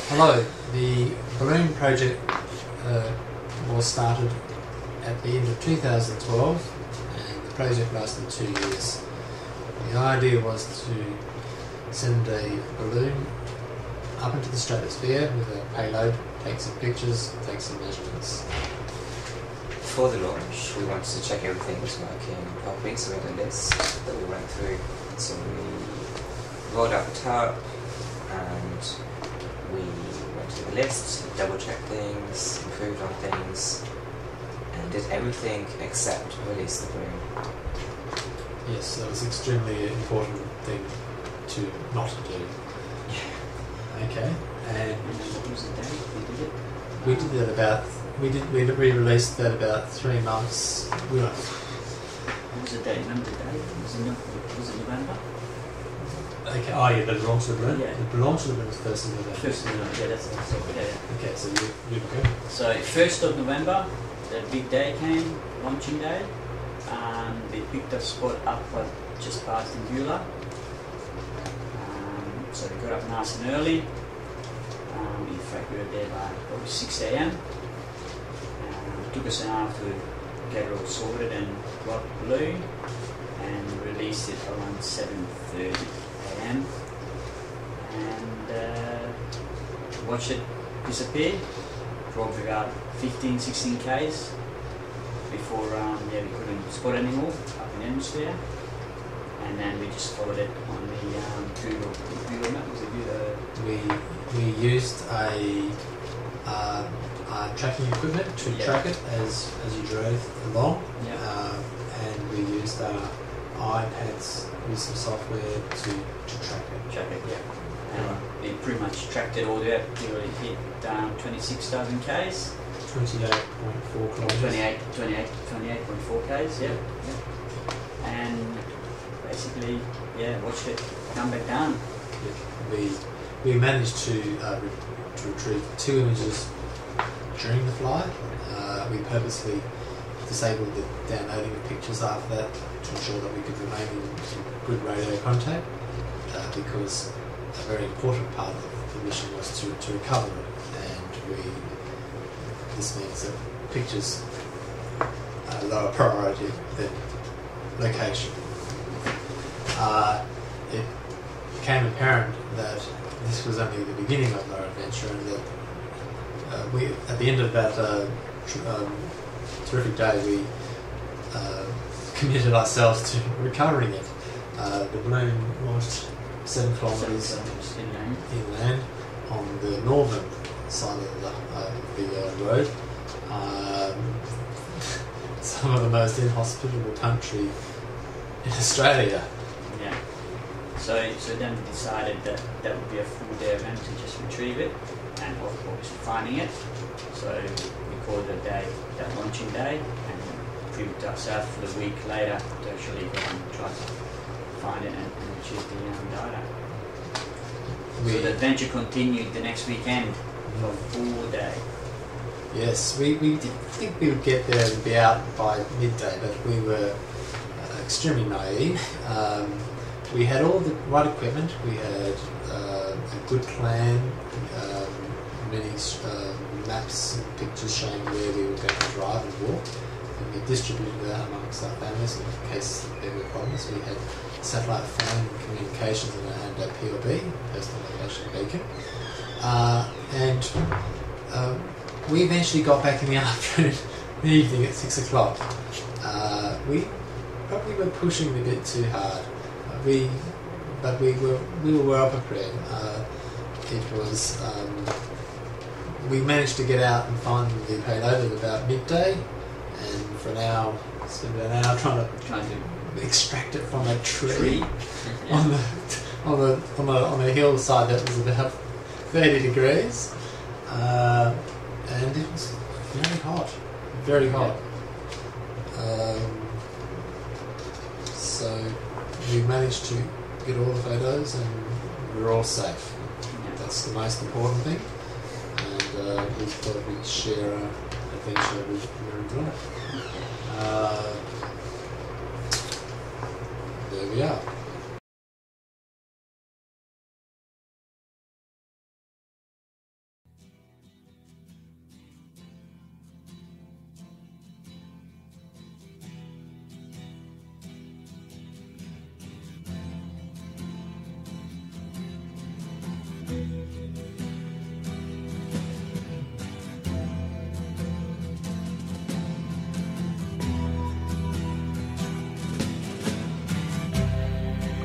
Hello. The balloon project was started at the end of 2012 and the project lasted 2 years. The idea was to send a balloon up into the stratosphere with a payload, take some pictures, take some measurements. Before the launch, we wanted to check everything was working properly, so we had a list that we went through. So we rolled out the tarp and we went through the list, double-checked things, improved on things, and did everything except release the balloon. Yes, that was an extremely important thing to not do. Okay, and What was the date we did it? we did that about, we re-released that about 3 months. What was the date? Remember the date? Was it November? Okay, oh yeah, the launch of the balloon? Yeah. The launch of the balloon was 1st of November. First of November, yeah, that's what yeah. Okay, so you go. So 1st of November, the big day came, launching day. They picked a spot up just past Indula. So we got up nice and early. In fact, we were there by probably 6 a.m. It took us an hour to get it all sorted and drop the balloon, and released it around 7:30 a.m. and watched it disappear, probably about 15-16 k's before we couldn't spot anymore up in the atmosphere. And then we just followed it on the Google map. Was it We used a tracking equipment to track it as you drove along, and we used our iPads with some software to track it. Track it, yeah. And it pretty much tracked it all the way up till it hit 26,000 k's. 28.4 kilometres. 28.4 k's, yeah. And basically, watched it come back down. Yeah. We managed to retrieve 2 images during the flight. We purposely disabled the downloading of pictures after that to ensure that we could remain in good radio contact, because a very important part of the mission was to recover it, and this means that pictures are lower priority than location. It became apparent that this was only the beginning of our adventure, and that at the end of that terrific day, we committed ourselves to recovering it. The balloon launched 7 kilometres inland on the northern side of the road. Some of the most inhospitable country in Australia. Yeah. So then we decided that would be a full day event to just retrieve it, and obviously finding it. So we called it that launching day, and proved ourselves for the week later to actually go and try to find it and retrieve the data. So the adventure continued the next weekend for a full day. Yes, we did think we would get there and be out by midday, but we were extremely naive. We had all the right equipment, we had a good plan, many maps and pictures showing where we were going to drive and walk, and we distributed that amongst our families in case there were problems. We had satellite phone communications and a PLB, personal location beacon, and we eventually got back in the afternoon, the evening at 6 o'clock. We probably were pushing a bit too hard. But we were well prepared. It was we managed to get out and find the payload at about midday, and for an hour, spent about an hour trying to extract it from a tree on the hillside that was about 30 degrees, and it was very hot. So we managed to get all the photos, and we were all safe. That's the most important thing, and we thought we'd share our adventure with everyone. There we are.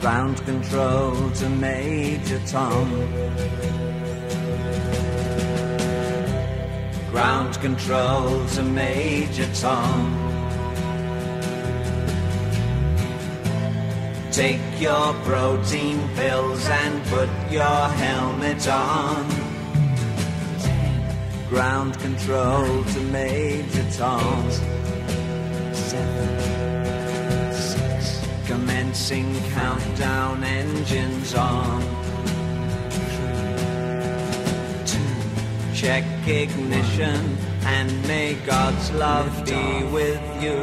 Ground control to Major Tom. Ground control to Major Tom. Take your protein pills and put your helmet on. Ground control to Major Tom. 7, 6. Commencing countdown, engines on. 3, 2. Check ignition and may God's love be with you.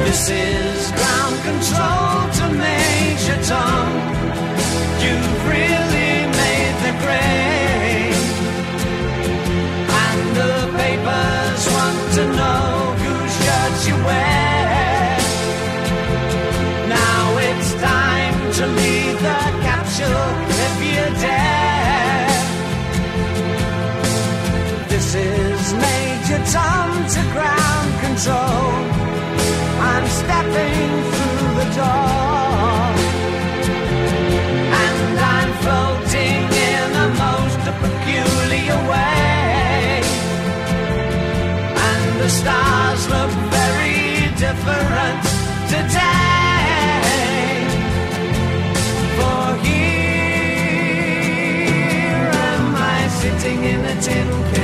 This is ground control to Major Tom. You've really made the grade, and the papers want to know whose shirts you wear. Now it's time to leave the capsule if you dare. This is Major Tom to ground control. I'm stepping through the door, and I'm floating in a most peculiar way, and the stars look very different today. For here am I sitting in a tin can,